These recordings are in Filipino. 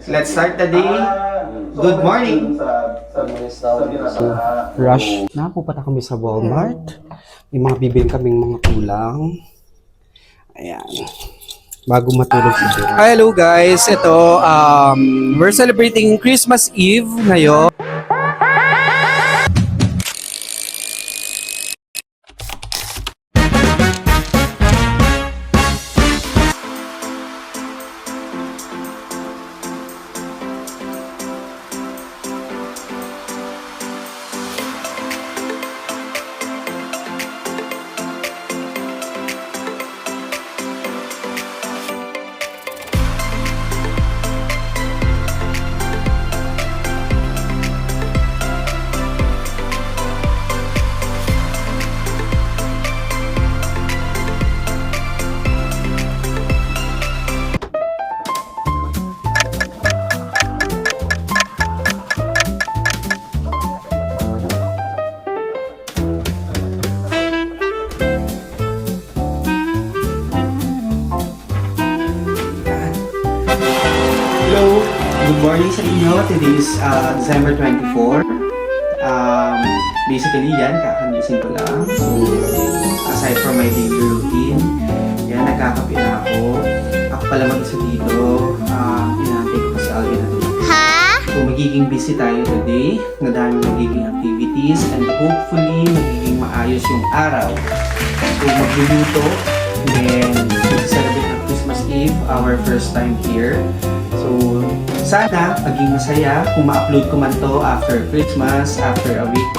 Let's start the day. Good morning. Rush. Napupunta kami sa Walmart. May mga bibili kaming mga kulang. Ayan. Bago matulog siguro. Hello guys. Ito, we're celebrating Christmas Eve ngayon. Hello, good morning sa inyo. Today is December 24. Basically yan, kakagising ko lang. So, aside from my daily routine, yan, nagkakape na ako. Ako pala mag-isa dito. Pinatay ko si Alvin natin. So, magiging busy tayo today. Nadaming magiging activities and hopefully magiging maayos yung araw. So, magluluto. Then, celebrate ng Christmas Eve, our first time here. So, sana maging masaya kung ma-upload ko man to after Christmas, after a week.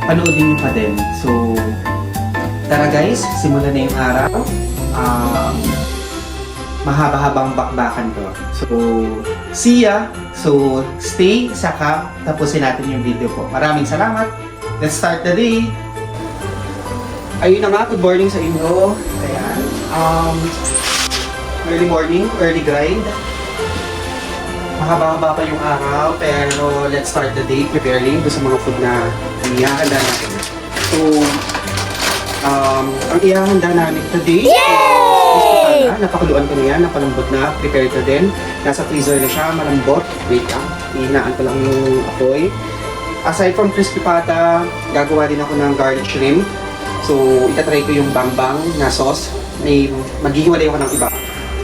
Panoodin nyo pa din. So, tara guys, simulan na yung araw. Mahaba-habang bakbakan to. So, see ya! So, stay, saka tapusin natin yung video ko. Maraming salamat! Let's start the day! Ayun na nga, good morning sa inyo. Ayan. Early morning, early grind. Mahaba-haba pa yung araw, pero let's start the day preparing sa mga food na ihahanda natin. So, ang ihahanda namin today, napakaluan ko na yan, napalambot na, prepared na din. Nasa freezer na siya, malambot. Wait lang, hihinaan ko lang yung apoy. Aside from crispy pata, gagawa din ako ng garlic shrimp. So, itatry ko yung bambang na sauce. Maghihiwalay ako ng iba.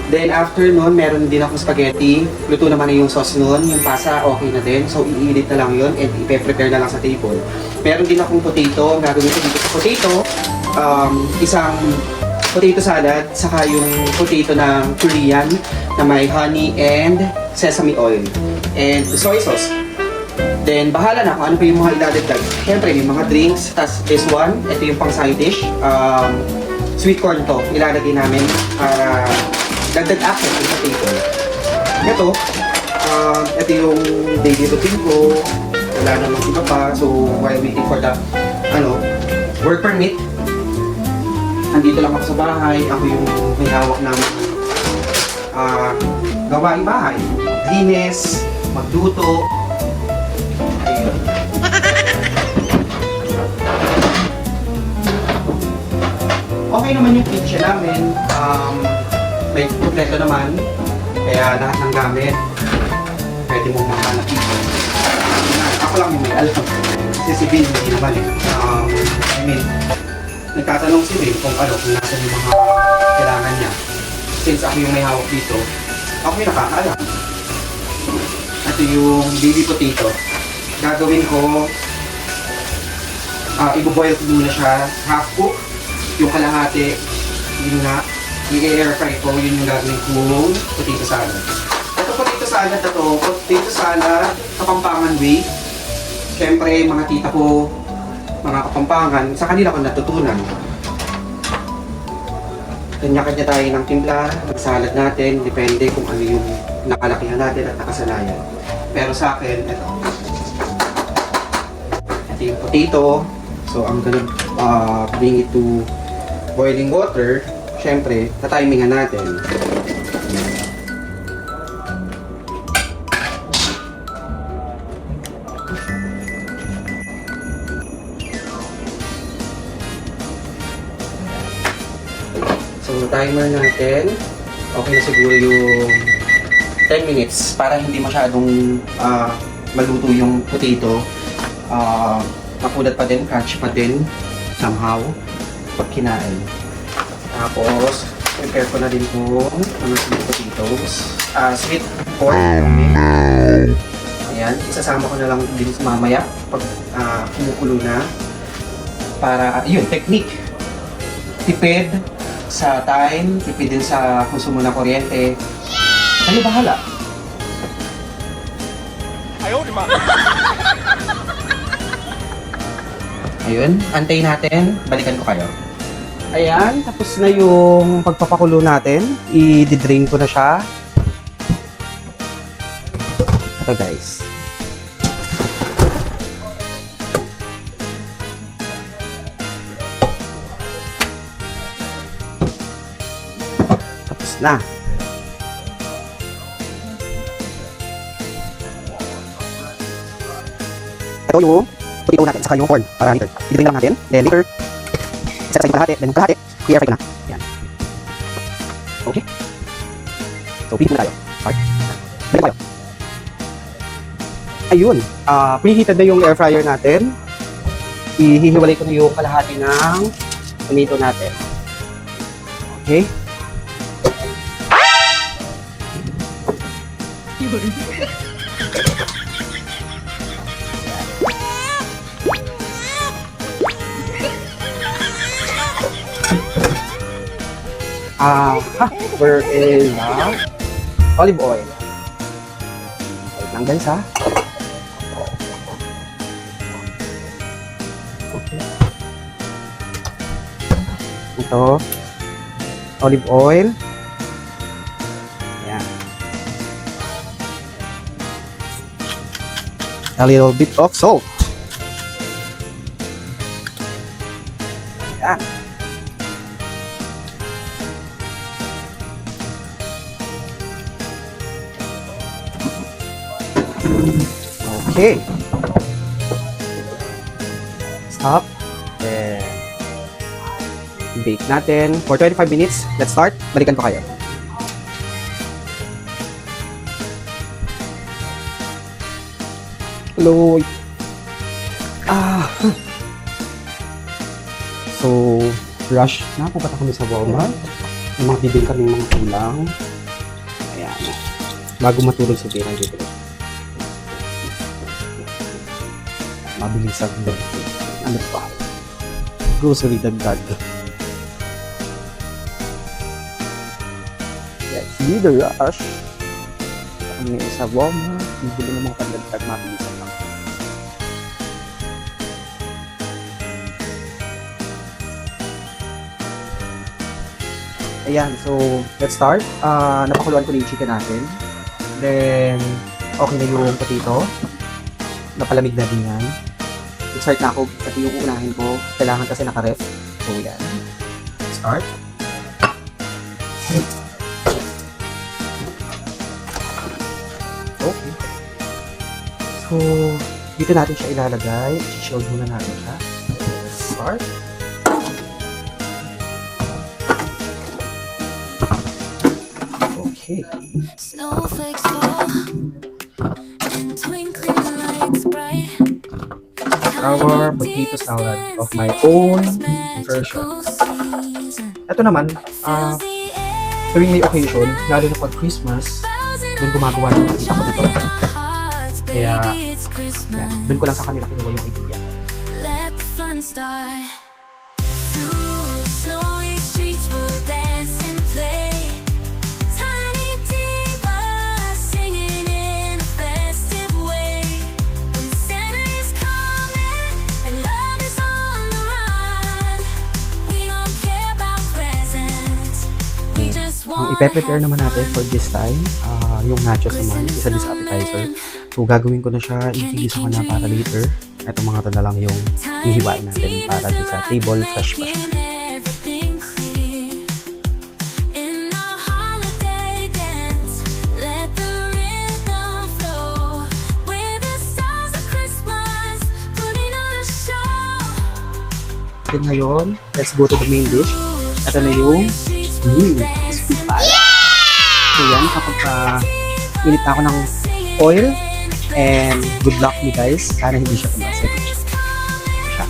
Then after nun, meron din akong spaghetti. Luto naman na yung sauce nun. Yung pasa, okay na din. So, i-edit na lang yun and i-prepare na lang sa table. Meron din akong potato. Gagawin ko dito sa potato. Isang potato salad, saka yung potato ng Korean na may honey and sesame oil. And soy sauce. Then, bahala na kung ano pa yung mga ilalagay. Siyempre, may mga drinks. Tapos, this one, ito yung pang side dish. Sweet corn to. Ilalagay namin para dagdag action sa table. Ito yung daily routine ko. Wala namang iba pa. So, while waiting for the work permit, nandito lang ako sa bahay. Ako yung may hawak ng gawaing bahay. Linis, magluto. Ayun. Okay naman yung kitchen namin. May kompleto naman, kaya lahat ng gamit pwede mong mahanap dito. Ako lang yung may alam. Kasi si Bill hindi naman nagtatanong si Bill kung kung nasa yung mga kailangan niya. Since ako yung may hawak dito, ako yung nakakaalam. Ito yung baby potato. Gagawin ko, i-boil ko muna siya, half cook, yung kalahati, yun nga, i-air fry ko, yun yung gagawin kong potato salad. Ito potato salad na to, potato salad, Kapampangan way. Siyempre, mga tita ko, mga Kapampangan, sa kanila ko natutunan. Kanya-kanya tayo ng timpla, ng salad natin, depende kung ano yung nakalakihan natin at nakasanayan. Pero sa akin, ito yung potato. So, I'm gonna bring it to boiling water. Siyempre, tatimingan natin. So, timer natin. Okay na siguro yung 10 minutes para hindi masyadong maluto yung potato. Makulat pa din, crunchy pa din somehow pag kinain. Tapos, prepare ko na din kung sweet potatoes. Sweet corn. Ayan, isasama ko na lang din mamaya pag kumukulo na. Para, yun, technique. Tipid sa time, tipid din sa konsumo ng kuryente. Kayo bahala. Ayun, antayin natin. Balikan ko kayo. Ayan, tapos na yung pagpapakulo natin. I-drain ko na siya. Ito guys. Tapos na. Ito yung potato natin, saka yung corn para later. I-drain lang natin, then later set aside yung kalahati, then yung kalahati i-air fry ko na. Yan. Okay. So, preheat muna tayo. Start. Balik tayo. Ayun. Preheated na yung air fryer natin. Ihihiwalay ko na yung kalahati ng tomato natin. Okay. Where is olive oil? Wait lang guys ha. Okay. Ito. Olive oil. Ayan. A little bit of salt. Ayan. Okay. Stop. Then, bake natin for 25 minutes. Let's start. Balikan ko kayo. Hello. So, rush na. Pupunta kami sa Walmart. May mga bibili kaming mga kulang. Ayan. Bago matulog si Bea dito. Mabilis ang ano pa? Grocery dagdag. Let's see the rush. Kami sa Walmart. Bibili ng mga pandagdag. Mabilis lang. Ayan, so let's start. Napakuluan ko na yung chicken natin. Then, okay na yung potato. Napalamig na din yan. Start na ako. Ito yung uunahin ko. Kailangan kasi naka-ref. So, yan. Start. Okay. So, dito natin siya ilalagay. I-shield muna natin siya. Start. Okay. Snowflakes fall and twinkling lights bright. Our potato salad of my own version. Ito naman, tuwing may occasion, lalo na pag Christmas, doon gumagawa ng mga ko dito. Kaya, yan, doon ko lang sa kanila kinuha yung idea. Ang ipe-prepare naman natin for this time, yung nachos naman, isa din sa appetizer. So, gagawin ko na siya, i-figis ko na para later. Itong mga to na lang yung hihiwain natin para din sa table, fresh pa siya. Ngayon, let's go to the main dish. Ito na yung sweet pie. So yan, kapag Init na ako ng oil. And good luck me guys. Sana hindi siya tumasik. Siya.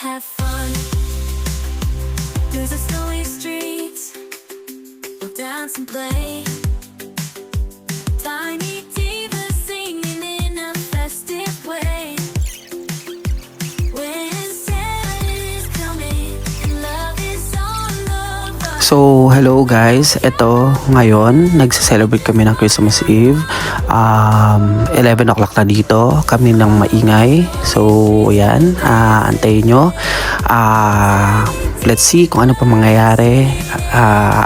Have fun. Through the snowy streets, we'll dance and play. Tiny divas singing in a festive way. When Santa is coming and love is on the run. So, hello guys. Ito, ngayon, nagse-celebrate kami ng Christmas Eve. 11 o'clock na dito. Kami ng maingay. So, yan. Antayin nyo. Let's see kung ano pa mangyayari.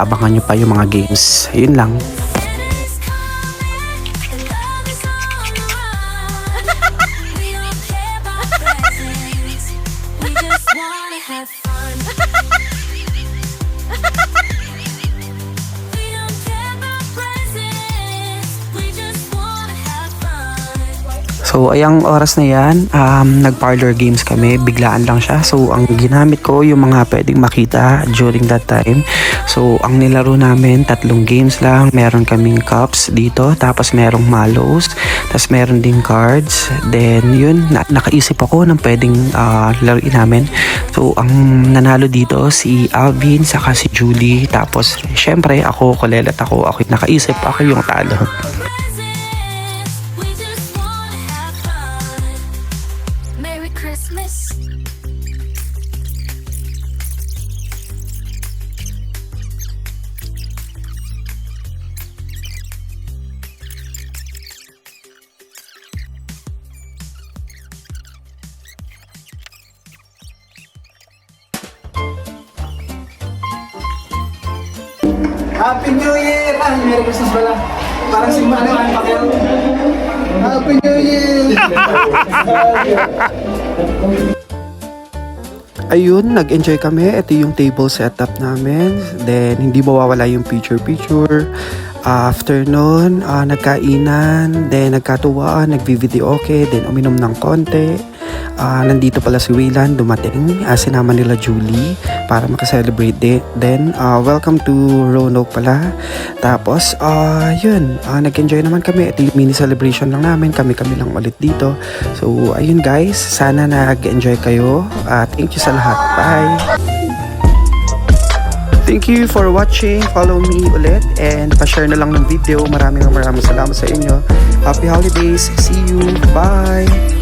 Abangan nyo pa yung mga games. Yun lang. We don't care about presents. We just wanna have fun. We don't care about presents. We just wanna have fun. So, ayang oras na yan, nag-parlor games kami, biglaan lang siya. So, ang ginamit ko, yung mga pwedeng makita during that time. So, ang nilaro namin, 3 games lang. Meron kaming cups dito, tapos merong mallows, tapos meron ding cards. Then, yun, nakaisip ako ng pwedeng laruin namin. So, ang nanalo dito, si Alvin, saka si Julie. Tapos, syempre, ako, Kolelat ako nakaisip, ako yung talo. We just wanna have fun. Merry Christmas. Happy New Year! Merry Christmas pala. Parang si Mano ang pakil. Happy New Year! Ayun, nag-enjoy kami. Ito yung table setup namin. Then, hindi mawawala yung picture-picture. After nun, nagkainan. Then, nagkatuwaan, nag-video okay. Then, uminom ng konti. Nandito pala si Wayland, dumating. Sinama nila Julie para makaselebrate. Then, welcome to Roanoke pala. Tapos, yun, nag-enjoy naman kami. Ito yung mini celebration lang namin. Kami-kami lang ulit dito. So, ayun guys, sana nag-enjoy kayo. Thank you sa lahat. Bye! Thank you for watching. Follow me ulit and pa-share na lang ng video. Maraming salamat sa inyo. Happy holidays. See you. Bye!